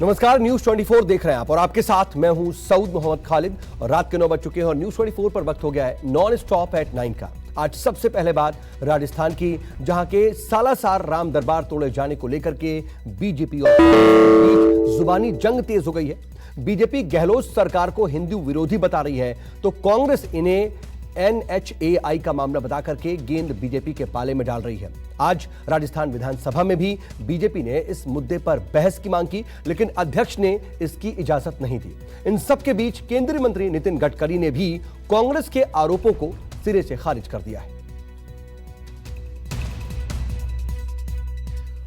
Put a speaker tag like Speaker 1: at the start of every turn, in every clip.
Speaker 1: नमस्कार, न्यूज 24 देख रहे हैं आप और आपके साथ मैं हूं सऊद मोहम्मद खालिद और रात के 9 बज चुके हैं और न्यूज 24 पर वक्त हो गया है नॉन स्टॉप एट 9 का। आज सबसे पहले बात राजस्थान की, जहां के सालासर राम दरबार तोड़े जाने को लेकर के बीजेपी और बीच जुबानी जंग तेज हो गई है। बीजेपी गहलोत सरकार को हिंदू विरोधी बता रही है तो कांग्रेस इन्हें NHAI का मामला बताकर के गेंद बीजेपी के पाले में डाल रही है। आज राजस्थान विधानसभा में भी बीजेपी ने इस मुद्दे पर बहस की मांग की, लेकिन अध्यक्ष ने इसकी इजाजत नहीं दी। इन सब के बीच केंद्रीय मंत्री नितिन गडकरी ने भी कांग्रेस के आरोपों को सिरे से खारिज कर दिया है।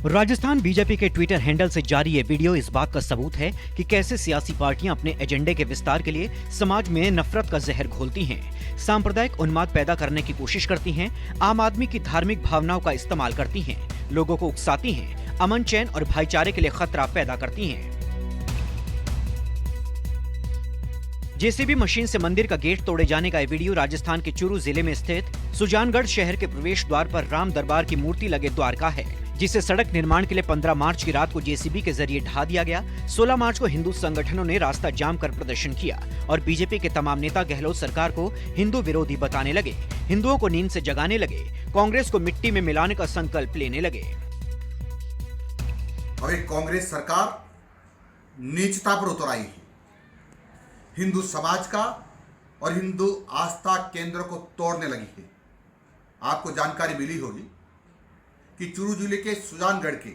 Speaker 2: राजस्थान बीजेपी के ट्विटर हैंडल से जारी ये वीडियो इस बात का सबूत है कि कैसे सियासी पार्टियां अपने एजेंडे के विस्तार के लिए समाज में नफरत का जहर घोलती हैं, सांप्रदायिक उन्माद पैदा करने की कोशिश करती हैं, आम आदमी की धार्मिक भावनाओं का इस्तेमाल करती हैं, लोगों को उकसाती हैं, अमन चैन और भाईचारे के लिए खतरा पैदा करती हैं। जेसीबी मशीन से मंदिर का गेट तोड़े जाने का ये वीडियो राजस्थान के चूरू जिले में स्थित सुजानगढ़ शहर के प्रवेश द्वार पर राम दरबार की मूर्ति लगे द्वार का है, जिसे सड़क निर्माण के लिए 15 मार्च की रात को जेसीबी के जरिए ढा दिया गया। 16 मार्च को हिंदू संगठनों ने रास्ता जाम कर प्रदर्शन किया और बीजेपी के तमाम नेता गहलोत सरकार को हिंदू विरोधी बताने लगे, हिंदुओं को नींद से जगाने लगे, कांग्रेस को मिट्टी में मिलाने का संकल्प लेने लगे।
Speaker 3: और एक कांग्रेस सरकार नीचता पर उतर आई है। हिंदू समाज का और हिंदू आस्था केंद्र को तोड़ने लगी है। आपको जानकारी मिली होगी कि चूरू जिले के सुजानगढ़ के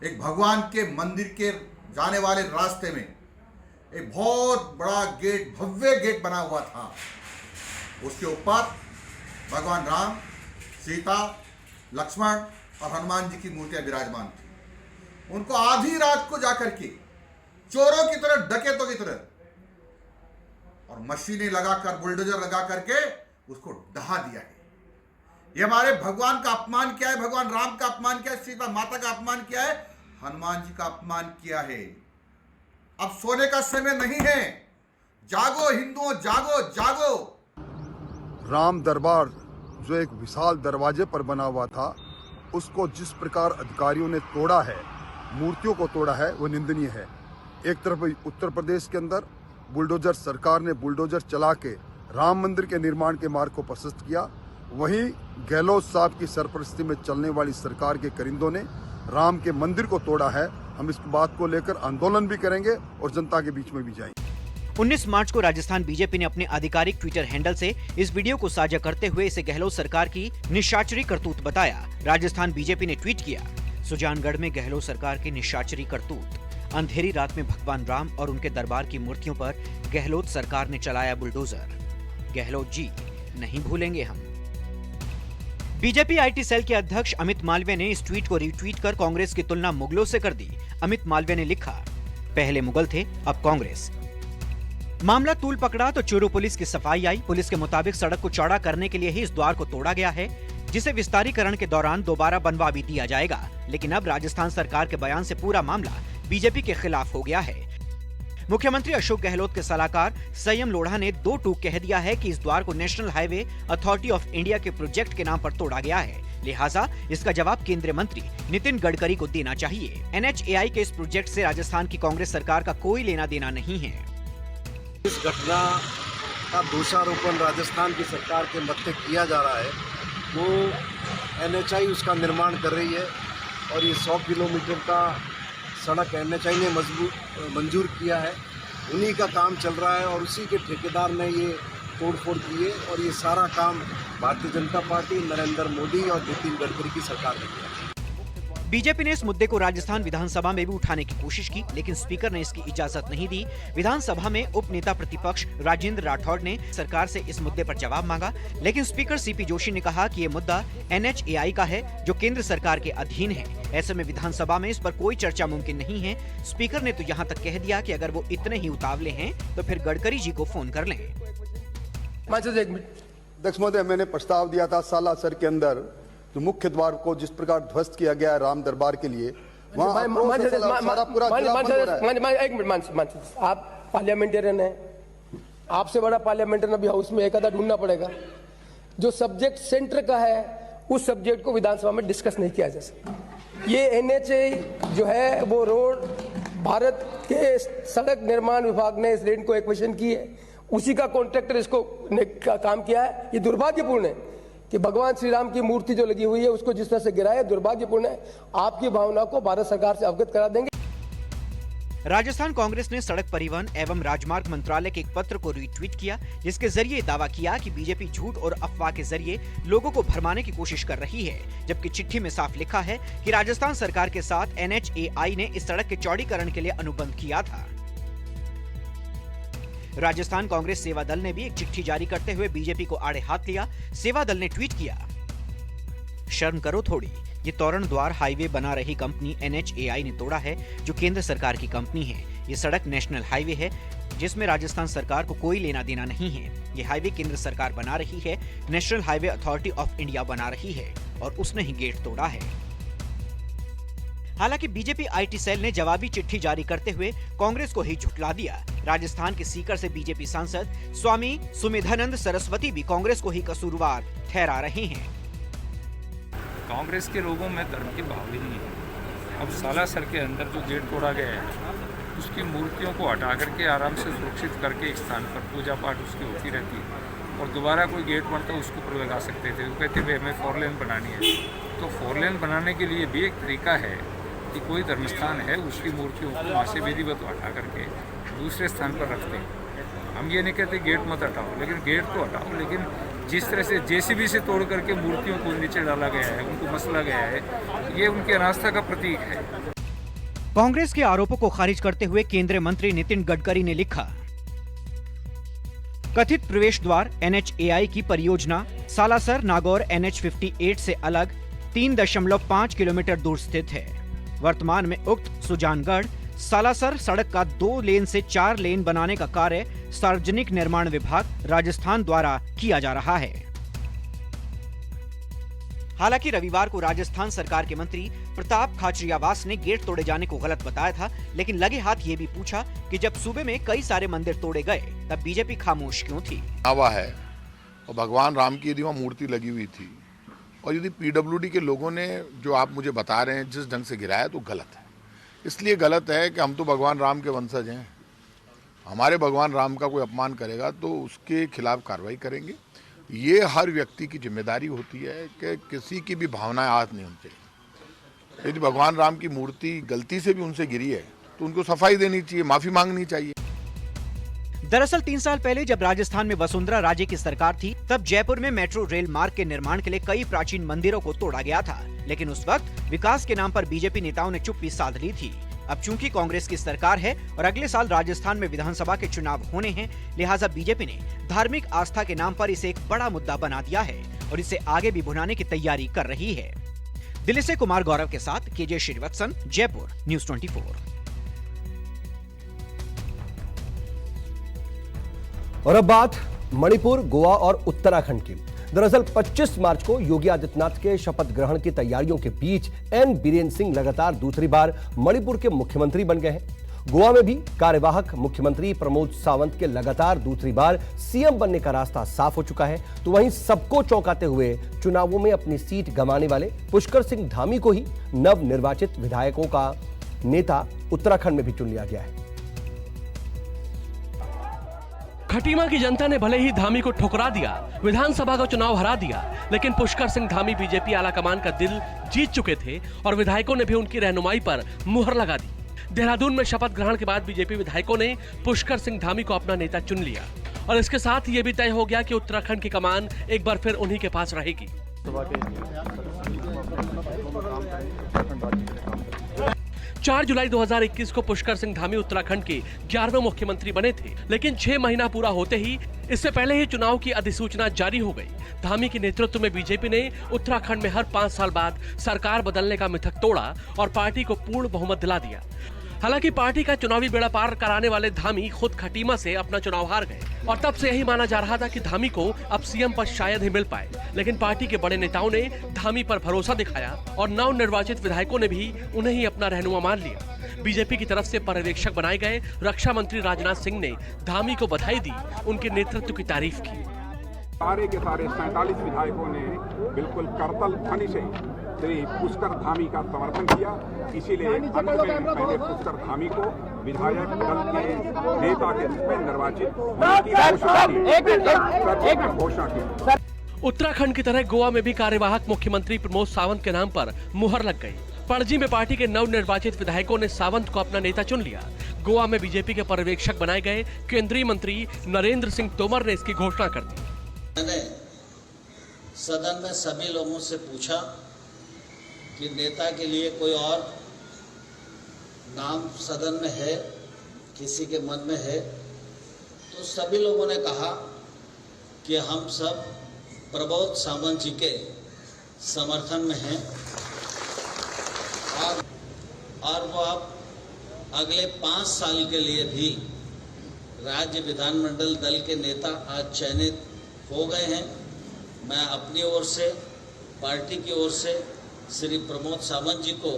Speaker 3: एक भगवान के मंदिर के जाने वाले रास्ते में एक बहुत बड़ा गेट, भव्य गेट बना हुआ था। उसके ऊपर भगवान राम, सीता, लक्ष्मण और हनुमान जी की मूर्तियां विराजमान थी। उनको आधी रात को जाकर के चोरों की तरह, डकैतों की तरह और मशीनें लगाकर, बुलडोजर लगा करके उसको ढहा दिया है। ये हमारे भगवान का अपमान किया है, भगवान राम का अपमान किया है, सीता माता का अपमान किया है, हनुमान जी का अपमान किया है। अब सोने का समय नहीं है। जागो हिंदुओं, जागो जागो।
Speaker 4: राम दरबार जो एक विशाल दरवाजे पर बना हुआ था, उसको जिस प्रकार अधिकारियों ने तोड़ा है, मूर्तियों को तोड़ा है, वो निंदनीय है। एक तरफ उत्तर प्रदेश के अंदर बुलडोजर, सरकार ने बुलडोजर चला के राम मंदिर के निर्माण के मार्ग को प्रशस्त किया, वहीं गहलोत साहब की सरपरस्ती में चलने वाली सरकार के करिंदों ने राम के मंदिर को तोड़ा है। हम इस बात को लेकर आंदोलन भी करेंगे और जनता के बीच में भी जाएंगे।
Speaker 2: 19 मार्च को राजस्थान बीजेपी ने अपने आधिकारिक ट्विटर हैंडल से इस वीडियो को साझा करते हुए इसे गहलोत सरकार की निशाचरी करतूत बताया। राजस्थान बीजेपी ने ट्वीट किया, सुजानगढ़ में गहलोत सरकार की निशाचरी करतूत। अंधेरी रात में भगवान राम और उनके दरबार की मूर्तियों पर गहलोत सरकार ने चलाया बुलडोजर। गहलोत जी, नहीं भूलेंगे हम। बीजेपी आईटी सेल के अध्यक्ष अमित मालवीय ने इस ट्वीट को रीट्वीट कर कांग्रेस की तुलना मुगलों से कर दी। अमित मालवीय ने लिखा, पहले मुगल थे, अब कांग्रेस। मामला तूल पकड़ा तो चूरू पुलिस की सफाई आई। पुलिस के मुताबिक सड़क को चौड़ा करने के लिए ही इस द्वार को तोड़ा गया है, जिसे विस्तारीकरण के दौरान दोबारा बनवा भी दिया जाएगा। लेकिन अब राजस्थान सरकार के बयान से पूरा मामला बीजेपी के खिलाफ हो गया है। मुख्यमंत्री अशोक गहलोत के सलाहकार संयम लोढ़ा ने 2 टूक कह दिया है कि इस द्वार को national highway authority of India के प्रोजेक्ट के नाम पर तोड़ा गया है, लिहाजा इसका जवाब केंद्रीय मंत्री नितिन गडकरी को देना चाहिए। NHAI के इस प्रोजेक्ट से राजस्थान की कांग्रेस सरकार का कोई लेना देना नहीं है।
Speaker 5: इस घटना का दोषारोपण राजस्थान की सरकार के मध्य किया जा रहा है। वो NHAI उसका निर्माण कर रही है और ये 100 किलोमीटर का सड़क NHAI ने मंजूर किया है, उन्हीं का काम चल रहा है और उसी के ठेकेदार ने ये तोड़फोड़ की है और ये सारा काम भारतीय जनता पार्टी, नरेंद्र मोदी और नितिन गडकरी की सरकार ने किया।
Speaker 2: बीजेपी ने इस मुद्दे को राजस्थान विधानसभा में भी उठाने की कोशिश की, लेकिन स्पीकर ने इसकी इजाजत नहीं दी। विधानसभा में उप नेता प्रतिपक्ष राजेंद्र राठौड़ ने सरकार से इस मुद्दे पर जवाब मांगा, लेकिन स्पीकर सीपी जोशी ने कहा कि ये मुद्दा NHAI का है, जो केंद्र सरकार के अधीन है। ऐसे में विधानसभा में इस पर कोई चर्चा मुमकिन नहीं है। स्पीकर ने तो यहाँ तक कह दिया कि अगर वो इतने ही उतावले हैं तो फिर गडकरी जी को फोन कर लें।
Speaker 4: अध्यक्ष महोदय, मैंने प्रस्ताव दिया था सालासर के अंदर जो मुख्य द्वार को जिस प्रकार ध्वस्त किया गया है राम दरबार के लिए,
Speaker 6: आप पार्लियामेंटेरियन है, आपसे बड़ा पार्लियामेंटेरियन अभी हाउस में एक आधा ढूंढना पड़ेगा। जो सब्जेक्ट सेंटर का है, उस सब्जेक्ट को विधानसभा में डिस्कस नहीं किया जा सकता। ये एनएचए जो है वो रोड भारत के सड़क निर्माण विभाग ने इस लेन को एक्विजिशन की है, उसी का कॉन्ट्रैक्टर इसको ने काम किया है। ये दुर्भाग्यपूर्ण है कि भगवान श्री राम की मूर्ति जो लगी हुई है उसको जिस तरह से गिराया, दुर्भाग्यपूर्ण है। आपकी भावना को भारत सरकार से अवगत करा देंगे।
Speaker 2: राजस्थान कांग्रेस ने सड़क परिवहन एवं राजमार्ग मंत्रालय के एक पत्र को रीट्वीट किया, जिसके जरिए दावा किया कि बीजेपी झूठ और अफवाह के जरिए लोगों को भरमाने की कोशिश कर रही है, जबकि चिट्ठी में साफ लिखा है कि राजस्थान सरकार के साथ NHAI ने इस सड़क के चौड़ीकरण के लिए अनुबंध किया था। राजस्थान कांग्रेस सेवा दल ने भी एक चिट्ठी जारी करते हुए बीजेपी को आड़े हाथ लिया। सेवा दल ने ट्वीट किया, शर्म करो थोड़ी, ये तोरण द्वार हाईवे बना रही कंपनी NHAI ने तोड़ा है, जो केंद्र सरकार की कंपनी है। ये सड़क नेशनल हाईवे है, जिसमें राजस्थान सरकार को कोई लेना देना नहीं है। ये हाईवे केंद्र सरकार बना रही है, national highway authority of India बना रही है, और उसने ही गेट तोड़ा है। हालांकि बीजेपी IT सेल ने जवाबी चिट्ठी जारी करते हुए कांग्रेस को ही झुठला दिया। राजस्थान के सीकर से बीजेपी सांसद स्वामी सुमेधानंद सरस्वती भी कांग्रेस को ही कसूरवार ठहरा रहे हैं।
Speaker 7: कांग्रेस के लोगों में धर्म की भाव ही नहीं है। अब सालासर के अंदर जो गेट तोड़ा गया है, उसकी मूर्तियों को हटा करके आराम से सुरक्षित करके एक स्थान पर पूजा पाठ उसकी होती रहती है, और दोबारा कोई गेट बनता है उसके ऊपर लगा सकते थे। वो कहते थे हमें 4 लेन बनानी है, तो 4 लेन बनाने के लिए भी एक तरीका है कि कोई धर्मस्थान है उसकी मूर्तियों को वहाँ से विधिवत हटा करके दूसरे स्थान पर रखते हैं। हम ये नहीं कहते गेट मत हटाओ, लेकिन गेट तो हटाओ, लेकिन जिस तरह से JCB से तोड़ करके मूर्तियों को नीचे डाला गया है, उनको मसला गया है, ये उनकी अनास्था का प्रतीक है।
Speaker 2: कांग्रेस के आरोपों को खारिज करते हुए केंद्रीय मंत्री नितिन गडकरी ने लिखा, कथित प्रवेश द्वार NHAI की परियोजना सालासर नागौर NH58 से अलग 3.5 किलोमीटर दूर स्थित है। वर्तमान में उक्त सुजानगढ़ सालासर सड़क का 2 लेन से 4 लेन बनाने का कार्य सार्वजनिक निर्माण विभाग राजस्थान द्वारा किया जा रहा है। हालांकि रविवार को राजस्थान सरकार के मंत्री प्रताप खाचरियावास ने गेट तोड़े जाने को गलत बताया था, लेकिन लगे हाथ ये भी पूछा कि जब सूबे में कई सारे मंदिर तोड़े गए तब बीजेपी खामोश क्यों थी।
Speaker 8: आवा है और भगवान राम की यदि वहाँ मूर्ति लगी हुई थी, और यदि PWD के लोगों ने जो आप मुझे बता रहे हैं जिस ढंग से गिराया, तो गलत है। इसलिए गलत है कि हम तो भगवान राम के वंशज हैं। हमारे भगवान राम का कोई अपमान करेगा तो उसके खिलाफ कार्रवाई करेंगे। ये हर व्यक्ति की जिम्मेदारी होती है कि किसी की भी भावनाएं आहत नहीं होनी चाहिए। यदि भगवान राम की मूर्ति गलती से भी उनसे गिरी है तो उनको सफाई देनी चाहिए, माफी मांगनी चाहिए।
Speaker 2: दरअसल 3 साल पहले जब राजस्थान में वसुंधरा राजे की सरकार थी, तब जयपुर में मेट्रो रेल मार्ग के निर्माण के लिए कई प्राचीन मंदिरों को तोड़ा गया था, लेकिन उस वक्त विकास के नाम पर बीजेपी नेताओं ने चुप्पी साध ली थी। अब चूंकि कांग्रेस की सरकार है और अगले साल राजस्थान में विधानसभा के चुनाव होने हैं, लिहाजा बीजेपी ने धार्मिक आस्था के नाम पर इसे एक बड़ा मुद्दा बना दिया है और इसे आगे भी भुनाने की तैयारी कर रही है। दिल्ली से कुमार गौरव के साथ KJ श्रीवत्सन, जयपुर, न्यूज़ 24।
Speaker 1: और अब बात मणिपुर, गोवा और उत्तराखंड की। दरअसल 25 मार्च को योगी आदित्यनाथ के शपथ ग्रहण की तैयारियों के बीच N बीरेन सिंह लगातार दूसरी बार मणिपुर के मुख्यमंत्री बन गए हैं। गोवा में भी कार्यवाहक मुख्यमंत्री प्रमोद सावंत के लगातार दूसरी बार CM बनने का रास्ता साफ हो चुका है, तो वहीं सबको चौंकाते हुए चुनावों में अपनी सीट गंवाने वाले पुष्कर सिंह धामी को ही नव निर्वाचित विधायकों का नेता उत्तराखंड में भी चुन लिया गया है।
Speaker 9: खटीमा की जनता ने भले ही धामी को ठुकरा दिया, विधानसभा का चुनाव हरा दिया, लेकिन पुष्कर सिंह धामी बीजेपी आलाकमान का दिल जीत चुके थे और विधायकों ने भी उनकी रहनुमाई पर मुहर लगा दी। देहरादून में शपथ ग्रहण के बाद बीजेपी विधायकों ने पुष्कर सिंह धामी को अपना नेता चुन लिया और इसके साथ ये भी तय हो गया कि उत्तराखंड की कमान एक बार फिर उन्हीं के पास रहेगी। 4 जुलाई 2021 को पुष्कर सिंह धामी उत्तराखंड के 11वें मुख्यमंत्री बने थे, लेकिन 6 महीना पूरा होते ही इससे पहले ही चुनाव की अधिसूचना जारी हो गई। धामी के नेतृत्व में बीजेपी ने उत्तराखंड में हर 5 साल बाद सरकार बदलने का मिथक तोड़ा और पार्टी को पूर्ण बहुमत दिला दिया। हालांकि पार्टी का चुनावी बेड़ा पार कराने वाले धामी खुद खटीमा से अपना चुनाव हार गए और तब से यही माना जा रहा था कि धामी को अब CM पद शायद ही मिल पाए, लेकिन पार्टी के बड़े नेताओं ने धामी पर भरोसा दिखाया और नव निर्वाचित विधायकों ने भी उन्हें ही अपना रहनुमा मान लिया। बीजेपी की तरफ से पर्यवेक्षक बनाए गए रक्षा मंत्री राजनाथ सिंह ने धामी को बधाई दी, उनके नेतृत्व की तारीफ की।
Speaker 10: सारे के सारे 47 विधायकों ने बिल्कुल करतल ध्वनि से श्री पुष्कर धामी का समर्थन किया। इसीलिए अंत में मैंने पुष्कर धामी को विधायक दल के नेता के रूप में निर्वाचित घोषणा की।
Speaker 9: उत्तराखंड की तरह गोवा में भी कार्यवाहक मुख्यमंत्री प्रमोद सावंत के नाम पर मुहर लग गई। पणजी में पार्टी के नवनिर्वाचित विधायकों ने सावंत को अपना नेता चुन लिया। गोवा में बीजेपी के पर्यवेक्षक बनाए गए केंद्रीय मंत्री नरेंद्र सिंह तोमर ने इसकी घोषणा कर दी।
Speaker 11: मैंने सदन में सभी लोगों से पूछा कि नेता के लिए कोई और नाम सदन में है, किसी के मन में है, तो सभी लोगों ने कहा कि हम सब प्रमोद सावंत जी के समर्थन में हैं और वो अब अगले 5 साल के लिए भी राज्य विधानमंडल दल के नेता आज चयनित हो गए हैं। मैं अपनी ओर से, पार्टी की ओर से श्री प्रमोद सावंत जी को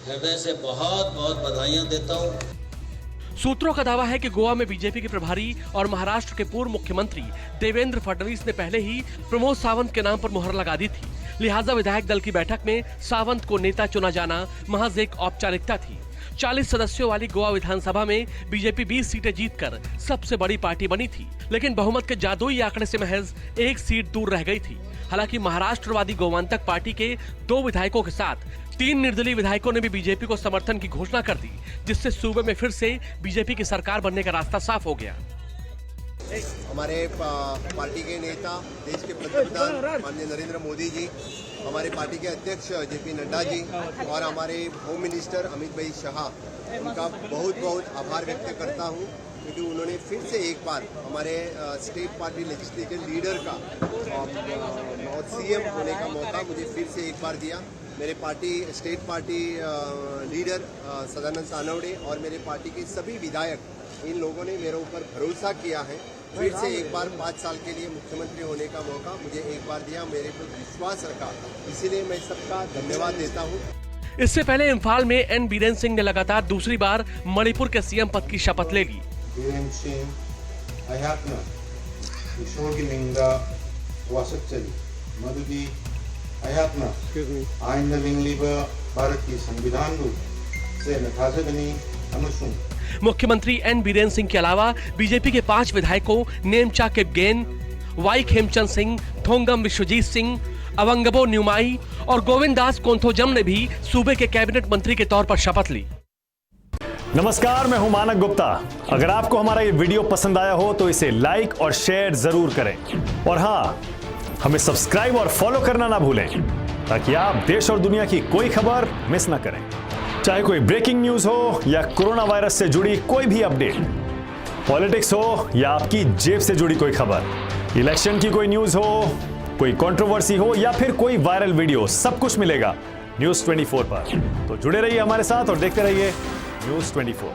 Speaker 11: हृदय से बहुत बहुत बधाइयां देता हूं।
Speaker 9: सूत्रों का दावा है कि गोवा में बीजेपी के प्रभारी और महाराष्ट्र के पूर्व मुख्यमंत्री देवेंद्र फडणवीस ने पहले ही प्रमोद सावंत के नाम पर मुहर लगा दी थी। लिहाजा विधायक दल की बैठक में सावंत को नेता चुना जाना महज एक औपचारिकता थी। 40 सदस्यों वाली गोवा विधानसभा में बीजेपी 20 सीटें जीतकर सबसे बड़ी पार्टी बनी थी, लेकिन बहुमत के जादुई आंकड़े से महज 1 सीट दूर रह गई थी। हालांकि महाराष्ट्रवादी गोमांतक पार्टी के 2 विधायकों के साथ 3 निर्दलीय विधायकों ने भी बीजेपी को समर्थन की घोषणा कर दी, जिससे सूबे में फिर से बीजेपी की सरकार बनने का रास्ता साफ हो गया।
Speaker 5: हमारे पार्टी के नेता, देश के प्रधानमंत्री माननीय नरेंद्र मोदी जी, हमारे पार्टी के अध्यक्ष जेपी नड्डा जी और हमारे होम मिनिस्टर अमित भाई शाह, उनका बहुत बहुत आभार व्यक्त करता हूं, क्योंकि उन्होंने फिर से एक बार हमारे स्टेट पार्टी लेजिस्लेटिव लीडर का और सीएम होने का मौका मुझे फिर से एक बार दिया। मेरे party state party leader Sadanand Sanwade और मेरे पार्टी के सभी विधायक, इन लोगों ने मेरे ऊपर भरोसा किया है। फिर से एक बार 5 साल के लिए मुख्यमंत्री होने का मौका मुझे एक बार दिया, मेरे पर विश्वास रखा, इसीलिए मैं सबका धन्यवाद देता हूँ।
Speaker 9: इससे पहले इम्फाल में एन बीरेन सिंह ने लगातार दूसरी बार मणिपुर के सीएम पद की शपथ ले ली।
Speaker 12: बीरेन सिंह अयहाकना ईश्वरगिलिंगा वासकचली मधुदी अयहाकना आइन लिंगलीबा भारत की संविधान से नथाजगनी अनुसुम।
Speaker 9: मुख्यमंत्री एन बीरेन सिंह के अलावा बीजेपी के 5 विधायकों नेमचा किपगेन, वाई खेमचंद सिंह, थोंगम विश्वजीत सिंह, अवंगबो न्यूमाई और गोविंद दास कोंथोजम ने भी सूबे के कैबिनेट मंत्री के तौर पर शपथ ली।
Speaker 13: नमस्कार, मैं हूं मानक गुप्ता। अगर आपको हमारा ये वीडियो पसंद आया हो तो इसे लाइक और शेयर जरूर करें, और हाँ, हमें सब्सक्राइब और फॉलो करना ना भूलें, ताकि आप देश और दुनिया की कोई खबर मिस ना करें। चाहे कोई ब्रेकिंग न्यूज हो या कोरोना वायरस से जुड़ी कोई भी अपडेट, पॉलिटिक्स हो या आपकी जेब से जुड़ी कोई खबर, इलेक्शन की कोई न्यूज हो, कोई कंट्रोवर्सी हो या फिर कोई वायरल वीडियो, सब कुछ मिलेगा न्यूज़ 24 पर। तो जुड़े रहिए हमारे साथ और देखते रहिए न्यूज़ 24।